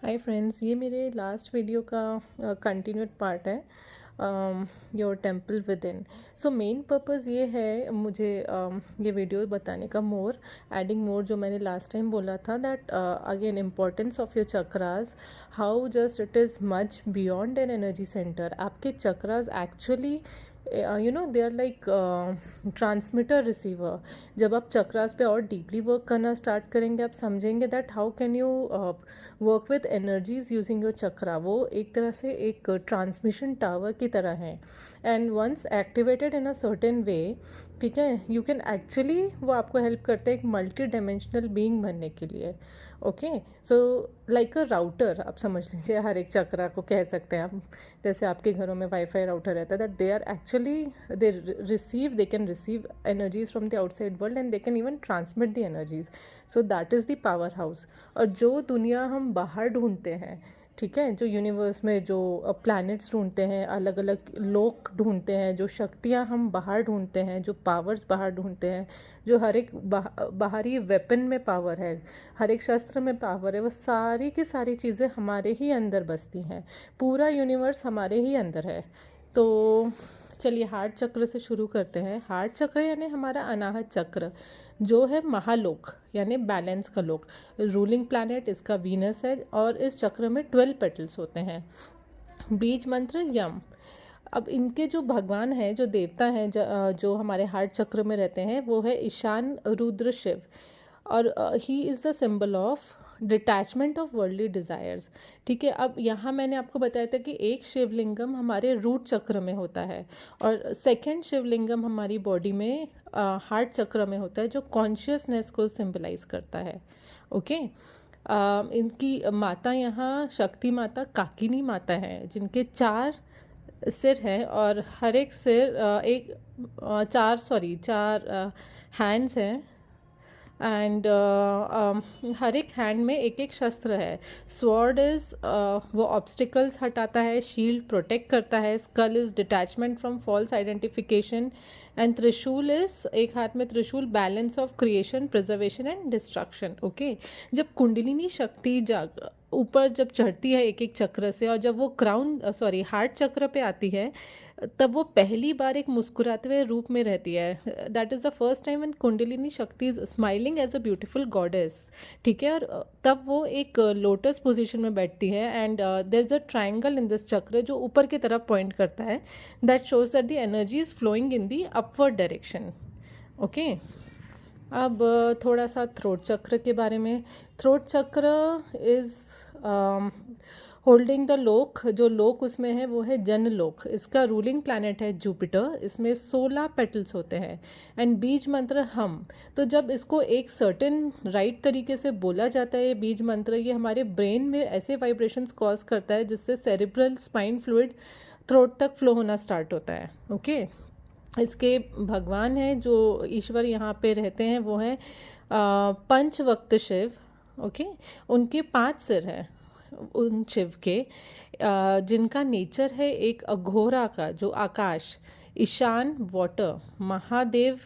Hi friends, ये मेरे last video का कंटिन्यूड पार्ट है your temple with in. So main purpose ये है मुझे ये वीडियो बताने का, मोर एडिंग मोर जो मैंने लास्ट टाइम बोला था, that again importance of your chakras, how just it is much beyond an energy centre. आपके chakras actually they are like transmitter receiver. जब आप चक्रास पे और डीपली वर्क करना स्टार्ट करेंगे, आप समझेंगे that how can you work with energies using your chakra. वो एक तरह से एक ट्रांसमिशन टावर की तरह है, and once activated in a certain way, ठीक है, यू कैन एक्चुअली, वो आपको हेल्प करते हैं एक मल्टी डायमेंशनल बीइंग बनने के लिए। Okay, so like a router आप समझ लीजिए, हर एक चक्रा को कह सकते हैं आप। जैसे आपके घरों में वाईफाई राउटर रहता है, that they are actually, they can receive energies from the outside world and they can even transmit the energies. So that is the power house. और जो दुनिया हम बाहर ढूंढते हैं, ठीक है, जो यूनिवर्स में जो प्लैनेट्स ढूंढते हैं, अलग अलग लोक ढूंढते हैं, जो शक्तियाँ हम बाहर ढूंढते हैं, जो पावर्स बाहर ढूंढते हैं, जो हर एक बाहरी वेपन में पावर है, हर एक शस्त्र में पावर है, वो सारी की सारी चीज़ें हमारे ही अंदर बसती हैं। पूरा यूनिवर्स हमारे ही अंदर है। तो चलिए हार्ट चक्र से शुरू करते हैं। हार्ट चक्र यानी हमारा अनाहत चक्र, जो है महालोक यानी बैलेंस का लोक। रूलिंग प्लैनेट इसका वीनस है, और इस चक्र में 12 पेटल्स होते हैं। बीज मंत्र यम। अब इनके जो भगवान हैं, जो देवता हैं, जो हमारे हार्ट चक्र में रहते हैं, वो है ईशान रुद्र शिव, और he is the symbol of detachment of worldly desires. ठीक है, अब यहाँ मैंने आपको बताया था कि एक शिवलिंगम हमारे रूट चक्र में होता है, और सेकंड शिवलिंगम हमारी बॉडी में हार्ट चक्र में होता है, जो कॉन्शियसनेस को सिंबलाइज करता है। ओके, इनकी माता यहाँ शक्ति माता काकिनी माता है, जिनके 4 सिर हैं, और हर एक सिर चार हैंड्स हैं, एंड हर एक हैंड में एक एक शस्त्र है। स्वॉर्ड इज वो ऑब्स्टिकल्स हटाता है, शील्ड प्रोटेक्ट करता है, skull is detachment from false identification, and trishul is, एक हाथ में त्रिशूल, balance of creation, preservation and destruction. Okay, जब कुंडलिनी शक्ति जाग ऊपर जब चढ़ती है एक एक चक्र से, और जब वो हार्ट चक्र पे आती है, तब वो पहली बार एक मुस्कुराते हुए रूप में रहती है। That is the first time when kundalini shakti is smiling as a beautiful goddess. ठीक है, और तब वो एक लोटस पोजीशन में बैठती है, and there is a triangle in this chakra जो ऊपर की तरफ पॉइंट करता है, that shows that the energy is flowing in the upward direction. Okay, अब थोड़ा सा थ्रोट चक्र के बारे में। थ्रोट चक्र इज़ होल्डिंग द लोक। जो लोक उसमें है वो है जन लोक। इसका रूलिंग प्लैनेट है जुपिटर। इसमें 16 पेटल्स होते हैं, एंड बीज मंत्र हम। तो जब इसको एक सर्टेन राइट तरीके से बोला जाता है, ये बीज मंत्र, ये हमारे ब्रेन में ऐसे वाइब्रेशंस कॉज करता है जिससे सेरिब्रल स्पाइन फ्लूइड थ्रोट तक फ्लो होना स्टार्ट होता है। ओके, इसके भगवान हैं, जो ईश्वर यहाँ पे रहते हैं, वो हैं पंचवक्त शिव। ओके, उनके 5 सिर हैं उन शिव के, जिनका नेचर है एक अघोरा का, जो आकाश, ईशान वाटर, महादेव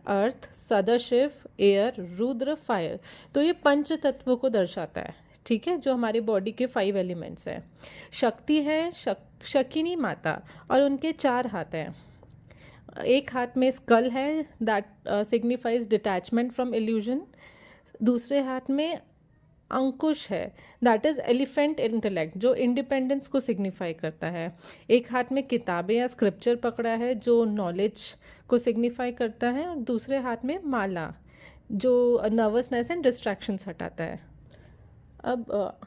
अर्थ, सदाशिव एयर, रुद्र फायर। तो ये पंच तत्व को दर्शाता है। ठीक है, जो हमारी बॉडी के 5 एलिमेंट्स हैं। शक्ति है शकिनी माता, और उनके 4 हाथ हैं। एक हाथ में स्कल है, that signifies detachment from illusion. दूसरे हाथ में अंकुश है, दैट इज एलिफेंट इंटेलेक्ट, जो इंडिपेंडेंस को सिग्निफाई करता है। एक हाथ में किताबें या स्क्रिप्चर पकड़ा है, जो नॉलेज को सिग्निफाई करता है, और दूसरे हाथ में माला, जो नर्वसनेस एंड डिस्ट्रैक्शंस हटाता है। अब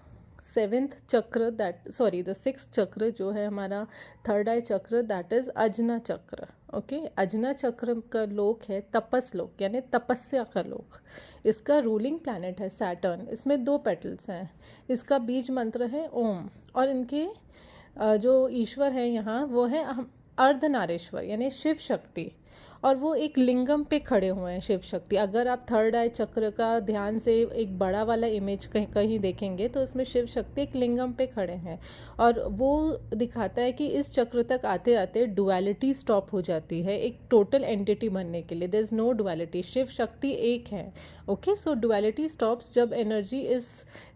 सेवेंथ चक्र, द 6th चक्र जो है हमारा थर्ड आई चक्र, दैट इज अजना चक्र। ओके, अजना चक्र का लोक है तपस लोक, यानी तपस्या का लोक। इसका रूलिंग प्लैनेट है सैटर्न। इसमें 2 पेटल्स हैं। इसका बीज मंत्र है ओम, और इनके जो ईश्वर हैं यहाँ वो है अर्धनारेश्वर यानी शिव शक्ति, और वो एक लिंगम पे खड़े हुए हैं शिव शक्ति। अगर आप थर्ड आई चक्र का ध्यान से एक बड़ा वाला इमेज कहीं कहीं देखेंगे तो उसमें शिव शक्ति एक लिंगम पे खड़े हैं, और वो दिखाता है कि इस चक्र तक आते आते डुअलिटी स्टॉप हो जाती है एक टोटल एंटिटी बनने के लिए। There is no duality, Shiva Shakti एक है। ओके, सो डुअलिटी स्टॉप्स जब एनर्जी इस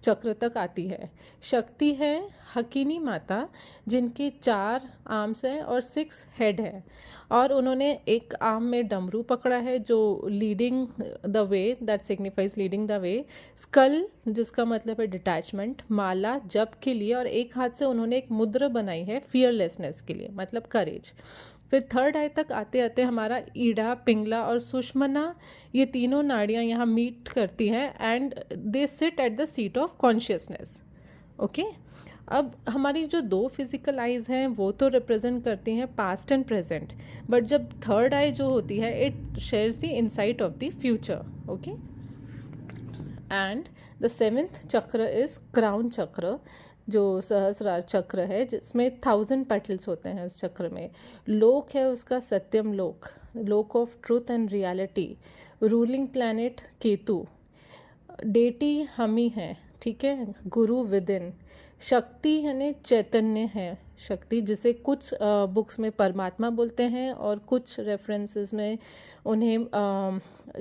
चक्र तक आती है। शक्ति है हकीनी माता, जिनके 4 आर्म्स हैं और 6 हेड है, और उन्होंने एक आर्म में डमरू पकड़ा है जो leading the way, that signifies leading the way. Skull जिसका मतलब है डिटैचमेंट, माला जप के लिए, और एक हाथ से उन्होंने एक मुद्रा बनाई है फियरलेसनेस के लिए, मतलब करेज। फिर थर्ड आई तक आते आते हमारा ईड़ा, पिंगला और सुषमना, ये तीनों नाड़ियाँ यहाँ मीट करती हैं and they sit at the seat of consciousness. Okay, अब हमारी जो 2 फिजिकल आइज़ हैं वो तो रिप्रेजेंट करती हैं पास्ट एंड प्रेजेंट, बट जब थर्ड आई जो होती है it shares the insight of the future. Okay, and the 7th चक्र इज क्राउन चक्र, जो सहस्रार चक्र है, जिसमें 1000 पेटल्स होते हैं उस चक्र में। लोक है उसका सत्यम लोक, लोक of truth and reality. Ruling planet Ketu, deity हम ही हैं, ठीक है, गुरु विद इन। शक्ति यानी चैतन्य है, शक्ति जिसे कुछ बुक्स में परमात्मा बोलते हैं और कुछ रेफरेंसेस में उन्हें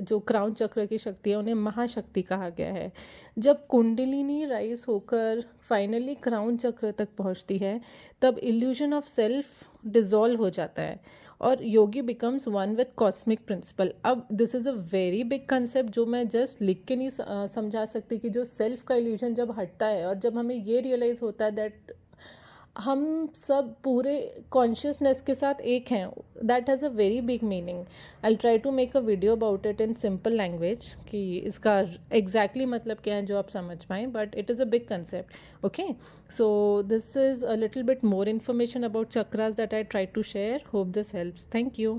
जो क्राउन चक्र की शक्ति है उन्हें महाशक्ति कहा गया है। जब कुंडलिनी राइज होकर फाइनली क्राउन चक्र तक पहुंचती है तब इल्यूजन ऑफ सेल्फ डिसॉल्व हो जाता है और yogi becomes one with cosmic principle. अब this is a very big concept जो मैं जस्ट लिख के नहीं समझा सकती कि जो सेल्फ का इल्यूजन जब हटता है और जब हमें ये रियलाइज़ होता है दैट हम सब पूरे कॉन्शियसनेस के साथ एक हैं, that has a very big meaning. I try to make a video about it in simple language कि इसका एग्जैक्टली मतलब क्या है जो आप समझ पाएँ, but it is a big concept. Okay, so this is a little bit more information about chakras that I tried to share. Hope this helps. Thank you.